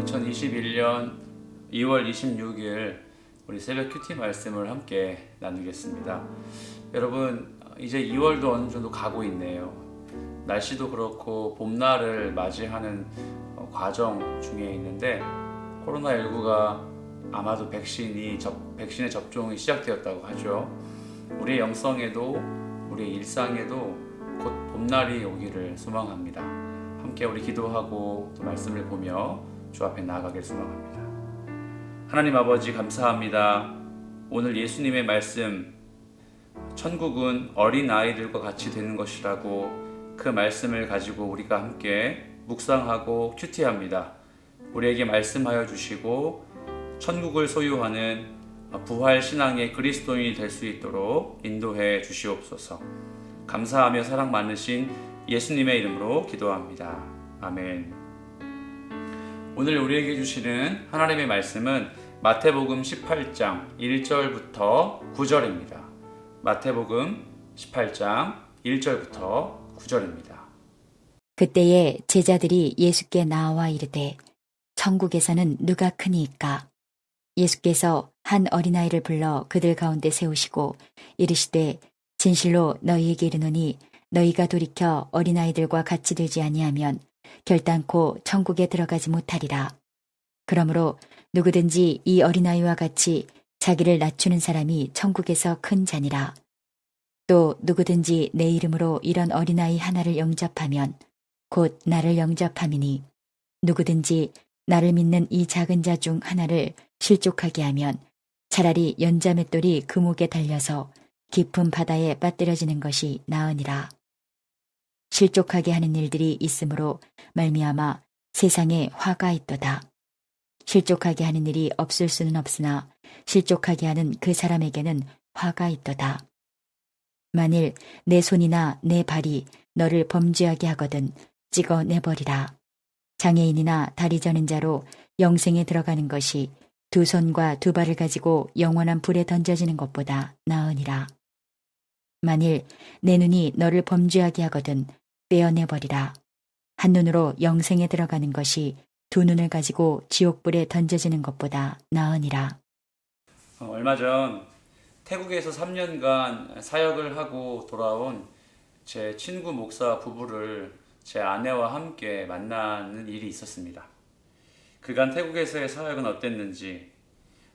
2021년 2월 26일 우리 새벽 큐티 말씀을 함께 나누겠습니다. 여러분, 이제 2월도 어느 정도 가고 있네요. 날씨도 그렇고 봄날을 맞이하는 과정 중에 있는데, 코로나19가 아마도 백신의 접종이 시작되었다고 하죠. 우리의 영성에도 우리의 일상에도 곧 봄날이 오기를 소망합니다. 함께 우리 기도하고 또 말씀을 보며 주 앞에 나아가길 소망합니다. 하나님 아버지, 감사합니다. 오늘 예수님의 말씀, 천국은 어린 아이들과 같이 되는 것이라고 그 말씀을 가지고 우리가 함께 묵상하고 큐티합니다. 우리에게 말씀하여 주시고 천국을 소유하는 부활 신앙의 그리스도인이 될 수 있도록 인도해 주시옵소서. 감사하며 사랑 많으신 예수님의 이름으로 기도합니다. 아멘. 오늘 우리에게 주시는 하나님의 말씀은 마태복음 18장 1절부터 9절입니다. 마태복음 18장 1절부터 9절입니다. 그때에 제자들이 예수께 나와 이르되 천국에서는 누가 크니이까? 예수께서 한 어린아이를 불러 그들 가운데 세우시고 이르시되 진실로 너희에게 이르노니 너희가 돌이켜 어린아이들과 같이 되지 아니하면 결단코 천국에 들어가지 못하리라. 그러므로 누구든지 이 어린아이와 같이 자기를 낮추는 사람이 천국에서 큰 자니라. 또 누구든지 내 이름으로 이런 어린아이 하나를 영접하면 곧 나를 영접함이니 누구든지 나를 믿는 이 작은 자 중 하나를 실족하게 하면 차라리 연자맷돌이 그 목에 달려서 깊은 바다에 빠뜨려지는 것이 나으니라. 실족하게 하는 일들이 있으므로 말미암아 세상에 화가 있도다. 실족하게 하는 일이 없을 수는 없으나 실족하게 하는 그 사람에게는 화가 있도다. 만일 내 손이나 내 발이 너를 범죄하게 하거든 찍어내버리라. 장애인이나 다리 저는 자로 영생에 들어가는 것이 두 손과 두 발을 가지고 영원한 불에 던져지는 것보다 나으니라. 만일 내 눈이 너를 범죄하게 하거든 빼어내버리라. 한 눈으로 영생에 들어가는 것이 두 눈을 가지고 지옥불에 던져지는 것보다 나으니라. 얼마 전 태국에서 3년간 사역을 하고 돌아온 제 친구 목사 부부를 제 아내와 함께 만나는 일이 있었습니다. 그간 태국에서의 사역은 어땠는지,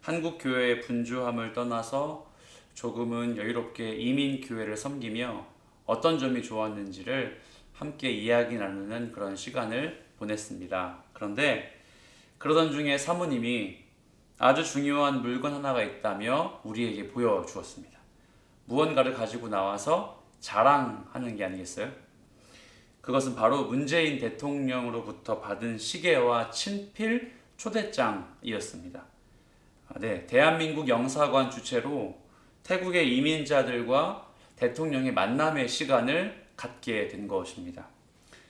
한국 교회의 분주함을 떠나서 조금은 여유롭게 이민 교회를 섬기며 어떤 점이 좋았는지를 함께 이야기 나누는 그런 시간을 보냈습니다. 그런데 그러던 중에 사모님이 아주 중요한 물건 하나가 있다며 우리에게 보여주었습니다. 무언가를 가지고 나와서 자랑하는 게 아니겠어요? 그것은 바로 문재인 대통령으로부터 받은 시계와 친필 초대장이었습니다. 네, 대한민국 영사관 주최로 태국의 이민자들과 대통령의 만남의 시간을 갖게 된 것입니다.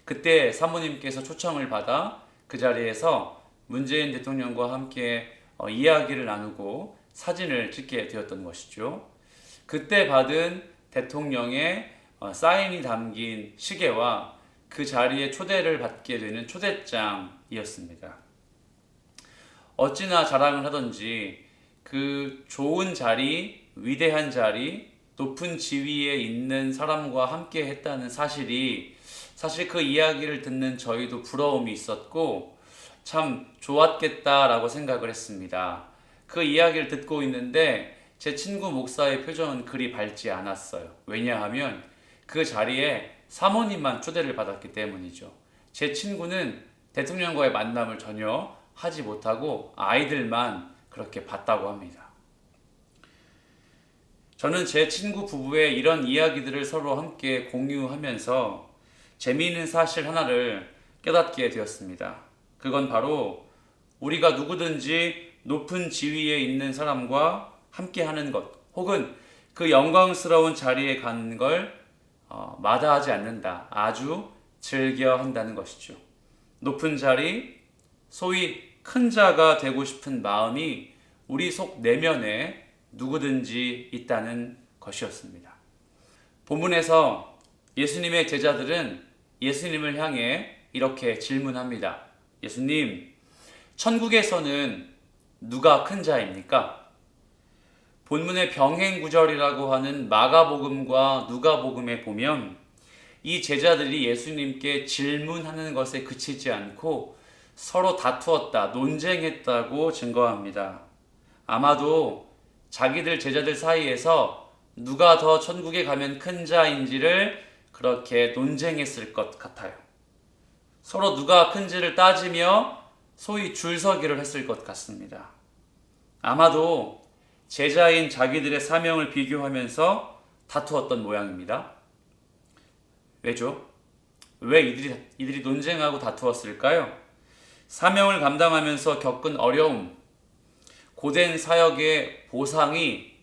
그때 사모님께서 초청을 받아 그 자리에서 문재인 대통령과 함께 이야기를 나누고 사진을 찍게 되었던 것이죠. 그때 받은 대통령의 사인이 담긴 시계와 그 자리에 초대를 받게 되는 초대장이었습니다. 어찌나 자랑을 하던지 그 좋은 자리, 위대한 자리, 높은 지위에 있는 사람과 함께 했다는 사실이, 사실 그 이야기를 듣는 저희도 부러움이 있었고 참 좋았겠다라고 생각을 했습니다. 그 이야기를 듣고 있는데 제 친구 목사의 표정은 그리 밝지 않았어요. 왜냐하면 그 자리에 사모님만 초대를 받았기 때문이죠. 제 친구는 대통령과의 만남을 전혀 하지 못하고 아이들만 그렇게 봤다고 합니다. 저는 제 친구 부부의 이런 이야기들을 서로 함께 공유하면서 재미있는 사실 하나를 깨닫게 되었습니다. 그건 바로 우리가 누구든지 높은 지위에 있는 사람과 함께 하는 것, 혹은 그 영광스러운 자리에 가는 걸 마다하지 않는다. 아주 즐겨 한다는 것이죠. 높은 자리, 소위 큰 자가 되고 싶은 마음이 우리 속 내면에 누구든지 있다는 것이었습니다. 본문에서 예수님의 제자들은 예수님을 향해 이렇게 질문합니다. 예수님, 천국에서는 누가 큰 자입니까? 본문의 병행구절이라고 하는 마가복음과 누가복음에 보면 이 제자들이 예수님께 질문하는 것에 그치지 않고 서로 다투었다, 논쟁했다고 증거합니다. 아마도 자기들 제자들 사이에서 누가 더 천국에 가면 큰 자인지를 그렇게 논쟁했을 것 같아요. 서로 누가 큰지를 따지며 소위 줄서기를 했을 것 같습니다. 아마도 제자인 자기들의 사명을 비교하면서 다투었던 모양입니다. 왜죠? 왜 이들이 논쟁하고 다투었을까요? 사명을 감당하면서 겪은 어려움, 고된 사역의 보상이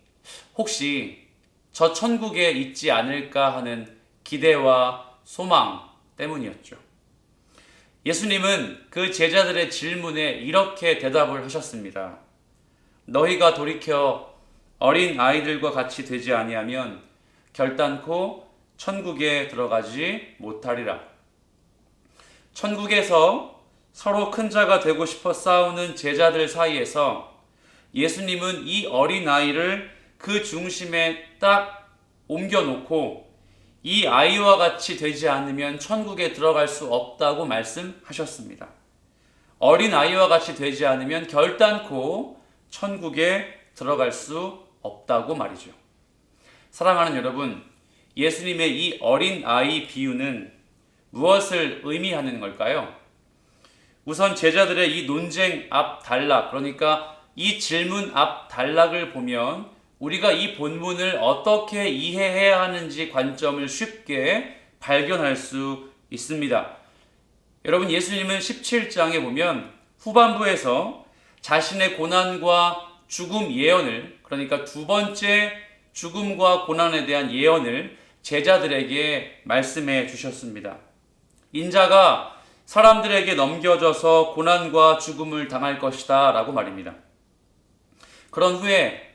혹시 저 천국에 있지 않을까 하는 기대와 소망 때문이었죠. 예수님은 그 제자들의 질문에 이렇게 대답을 하셨습니다. 너희가 돌이켜 어린 아이들과 같이 되지 아니하면 결단코 천국에 들어가지 못하리라. 천국에서 서로 큰 자가 되고 싶어 싸우는 제자들 사이에서 예수님은 이 어린 아이를 그 중심에 딱 옮겨놓고 이 아이와 같이 되지 않으면 천국에 들어갈 수 없다고 말씀하셨습니다. 어린 아이와 같이 되지 않으면 결단코 천국에 들어갈 수 없다고 말이죠. 사랑하는 여러분, 예수님의 이 어린 아이 비유는 무엇을 의미하는 걸까요? 우선 제자들의 이 논쟁 앞 단락, 그러니까 이 질문 앞 단락을 보면 우리가 이 본문을 어떻게 이해해야 하는지 관점을 쉽게 발견할 수 있습니다. 여러분, 예수님은 17장에 보면 후반부에서 자신의 고난과 죽음 예언을, 그러니까 두 번째 죽음과 고난에 대한 예언을 제자들에게 말씀해 주셨습니다. 인자가 사람들에게 넘겨져서 고난과 죽음을 당할 것이다 라고 말입니다. 그런 후에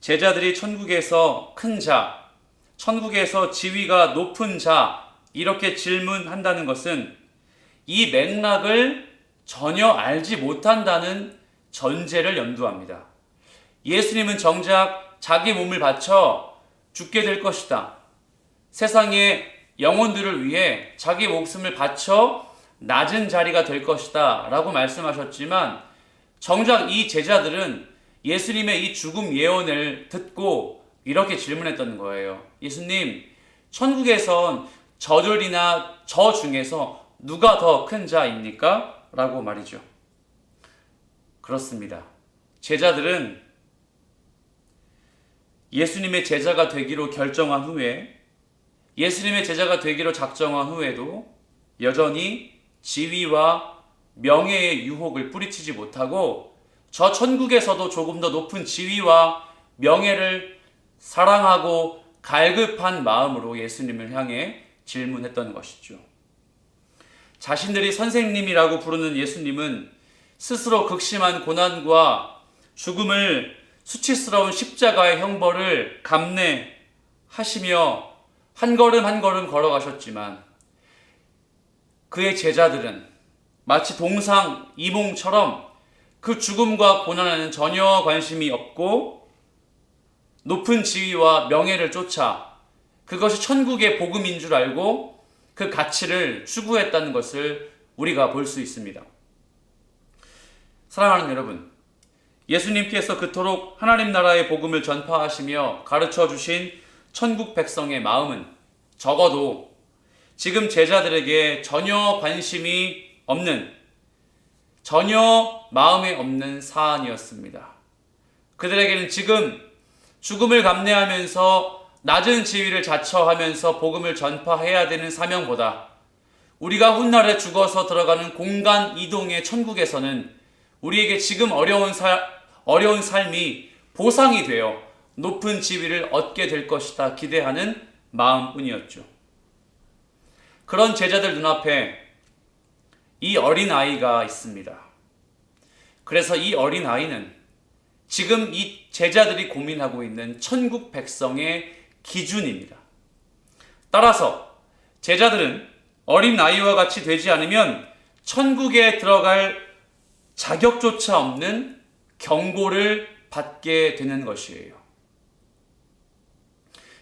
제자들이 천국에서 큰 자, 천국에서 지위가 높은 자 이렇게 질문한다는 것은 이 맥락을 전혀 알지 못한다는 전제를 염두합니다. 예수님은 정작 자기 몸을 바쳐 죽게 될 것이다. 세상의 영혼들을 위해 자기 목숨을 바쳐 낮은 자리가 될 것이다 라고 말씀하셨지만 정작 이 제자들은 예수님의 이 죽음 예언을 듣고 이렇게 질문했던 거예요. 예수님, 천국에선 저들이나 저 중에서 누가 더 큰 자입니까? 라고 말이죠. 그렇습니다. 제자들은 예수님의 제자가 되기로 결정한 후에, 예수님의 제자가 되기로 작정한 후에도 여전히 지위와 명예의 유혹을 뿌리치지 못하고 저 천국에서도 조금 더 높은 지위와 명예를 사랑하고 갈급한 마음으로 예수님을 향해 질문했던 것이죠. 자신들이 선생님이라고 부르는 예수님은 스스로 극심한 고난과 죽음을 수치스러운 십자가의 형벌을 감내하시며 한 걸음 한 걸음 걸어가셨지만 그의 제자들은 마치 동상이몽처럼 그 죽음과 고난에는 전혀 관심이 없고 높은 지위와 명예를 쫓아 그것이 천국의 복음인 줄 알고 그 가치를 추구했다는 것을 우리가 볼 수 있습니다. 사랑하는 여러분, 예수님께서 그토록 하나님 나라의 복음을 전파하시며 가르쳐 주신 천국 백성의 마음은 적어도 지금 제자들에게 전혀 관심이 없는, 전혀 마음에 없는 사안이었습니다. 그들에게는 지금 죽음을 감내하면서 낮은 지위를 자처하면서 복음을 전파해야 되는 사명보다 우리가 훗날에 죽어서 들어가는 공간 이동의 천국에서는 우리에게 지금 어려운 삶이 보상이 되어 높은 지위를 얻게 될 것이다 기대하는 마음뿐이었죠. 그런 제자들 눈앞에 이 어린 아이가 있습니다. 그래서 이 어린 아이는 지금 이 제자들이 고민하고 있는 천국 백성의 기준입니다. 따라서 제자들은 어린 아이와 같이 되지 않으면 천국에 들어갈 자격조차 없는 경고를 받게 되는 것이에요.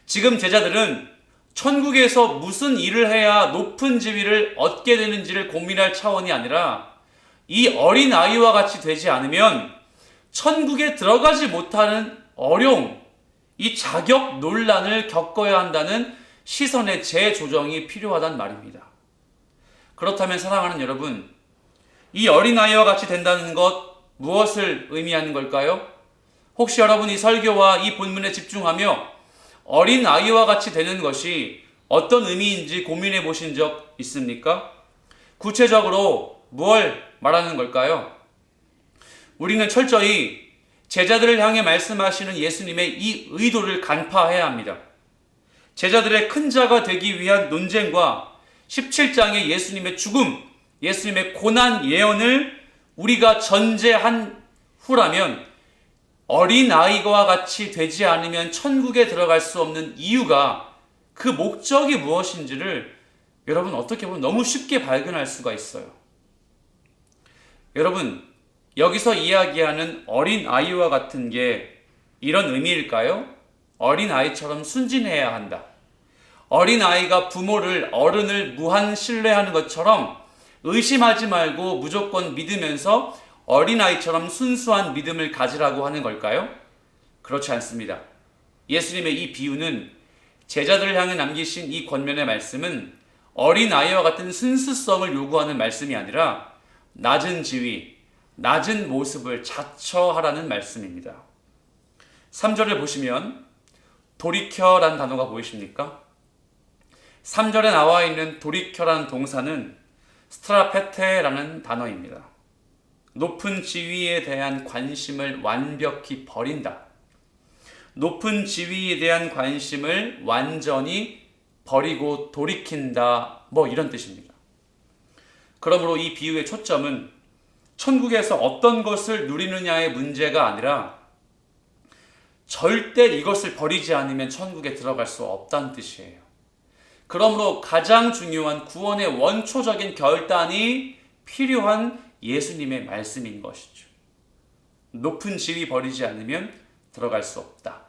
지금 제자들은 천국에서 무슨 일을 해야 높은 지위를 얻게 되는지를 고민할 차원이 아니라 이 어린 아이와 같이 되지 않으면 천국에 들어가지 못하는 어려움, 이 자격 논란을 겪어야 한다는 시선의 재조정이 필요하단 말입니다. 그렇다면 사랑하는 여러분, 이 어린아이와 같이 된다는 것 무엇을 의미하는 걸까요? 혹시 여러분이 설교와 이 본문에 집중하며 어린아이와 같이 되는 것이 어떤 의미인지 고민해 보신 적 있습니까? 구체적으로 무엇을 말하는 걸까요? 우리는 철저히 제자들을 향해 말씀하시는 예수님의 이 의도를 간파해야 합니다. 제자들의 큰 자가 되기 위한 논쟁과 17장의 예수님의 죽음, 예수님의 고난 예언을 우리가 전제한 후라면 어린아이와 같이 되지 않으면 천국에 들어갈 수 없는 이유가, 그 목적이 무엇인지를 여러분 어떻게 보면 너무 쉽게 발견할 수가 있어요. 여러분, 여기서 이야기하는 어린아이와 같은 게 이런 의미일까요? 어린아이처럼 순진해야 한다. 어린아이가 부모를, 어른을 무한 신뢰하는 것처럼 의심하지 말고 무조건 믿으면서 어린아이처럼 순수한 믿음을 가지라고 하는 걸까요? 그렇지 않습니다. 예수님의 이 비유는, 제자들을 향해 남기신 이 권면의 말씀은 어린아이와 같은 순수성을 요구하는 말씀이 아니라 낮은 지위, 낮은 모습을 자처하라는 말씀입니다. 3절을 보시면 돌이켜라는 단어가 보이십니까? 3절에 나와 있는 돌이켜라는 동사는 스트라페테라는 단어입니다. 높은 지위에 대한 관심을 완벽히 버린다. 높은 지위에 대한 관심을 완전히 버리고 돌이킨다. 이런 뜻입니다. 그러므로 이 비유의 초점은 천국에서 어떤 것을 누리느냐의 문제가 아니라 절대 이것을 버리지 않으면 천국에 들어갈 수 없다는 뜻이에요. 그러므로 가장 중요한 구원의 원초적인 결단이 필요한 예수님의 말씀인 것이죠. 높은 지위 버리지 않으면 들어갈 수 없다.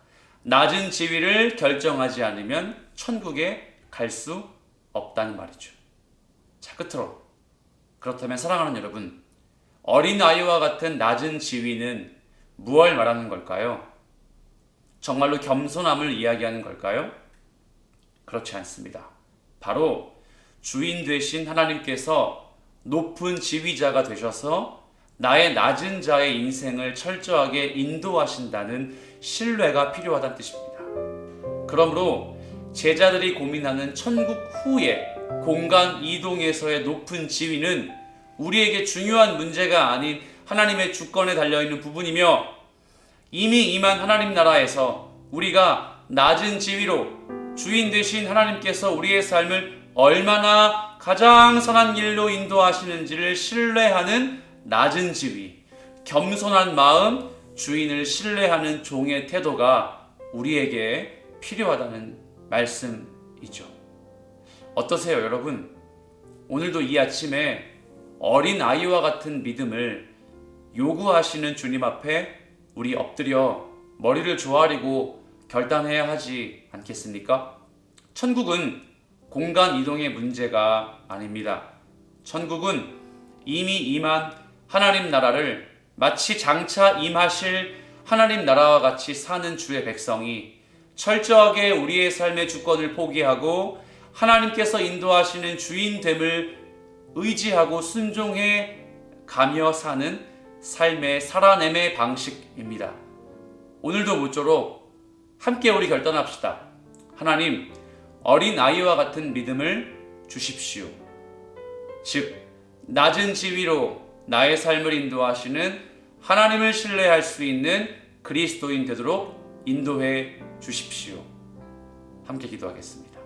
낮은 지위를 결정하지 않으면 천국에 갈 수 없다는 말이죠. 자, 끝으로, 그렇다면 사랑하는 여러분, 어린아이와 같은 낮은 지위는 무엇을 말하는 걸까요? 정말로 겸손함을 이야기하는 걸까요? 그렇지 않습니다. 바로 주인 되신 하나님께서 높은 지위자가 되셔서 나의 낮은 자의 인생을 철저하게 인도하신다는 신뢰가 필요하다는 뜻입니다. 그러므로 제자들이 고민하는 천국 후의 공간 이동에서의 높은 지위는 우리에게 중요한 문제가 아닌 하나님의 주권에 달려있는 부분이며, 이미 임한 하나님 나라에서 우리가 낮은 지위로 주인 되신 하나님께서 우리의 삶을 얼마나 가장 선한 길로 인도하시는지를 신뢰하는 낮은 지위, 겸손한 마음, 주인을 신뢰하는 종의 태도가 우리에게 필요하다는 말씀이죠. 어떠세요, 여러분? 오늘도 이 아침에 어린 아이와 같은 믿음을 요구하시는 주님 앞에 우리 엎드려 머리를 조아리고 결단해야 하지 않겠습니까? 천국은 공간 이동의 문제가 아닙니다. 천국은 이미 임한 하나님 나라를 마치 장차 임하실 하나님 나라와 같이 사는 주의 백성이 철저하게 우리의 삶의 주권을 포기하고 하나님께서 인도하시는 주인됨을 의지하고 순종해 가며 사는 삶의 살아냄의 방식입니다. 오늘도 모쪼록 함께 우리 결단합시다. 하나님, 어린 아이와 같은 믿음을 주십시오. 즉, 낮은 지위로 나의 삶을 인도하시는 하나님을 신뢰할 수 있는 그리스도인 되도록 인도해 주십시오. 함께 기도하겠습니다.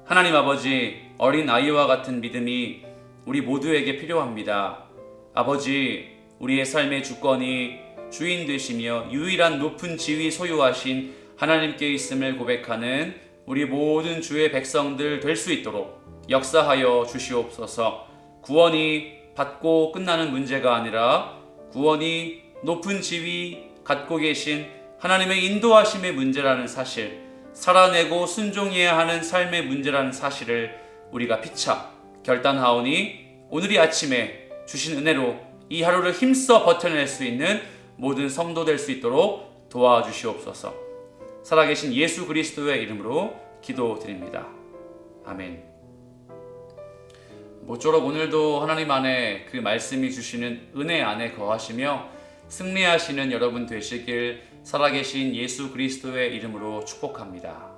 하나님 아버지, 어린 아이와 같은 믿음이 우리 모두에게 필요합니다. 아버지, 우리의 삶의 주권이 주인 되시며 유일한 높은 지위 소유하신 하나님께 있음을 고백하는 우리 모든 주의 백성들 될 수 있도록 역사하여 주시옵소서. 구원이 받고 끝나는 문제가 아니라 구원이 높은 지위 갖고 계신 하나님의 인도하심의 문제라는 사실, 살아내고 순종해야 하는 삶의 문제라는 사실을 우리가 피차 결단하오니 오늘이 아침에 주신 은혜로 이 하루를 힘써 버텨낼 수 있는 모든 성도 될 수 있도록 도와주시옵소서. 살아계신 예수 그리스도의 이름으로 기도드립니다. 아멘. 모쪼록 오늘도 하나님 안에 그 말씀이 주시는 은혜 안에 거하시며 승리하시는 여러분 되시길 살아계신 예수 그리스도의 이름으로 축복합니다.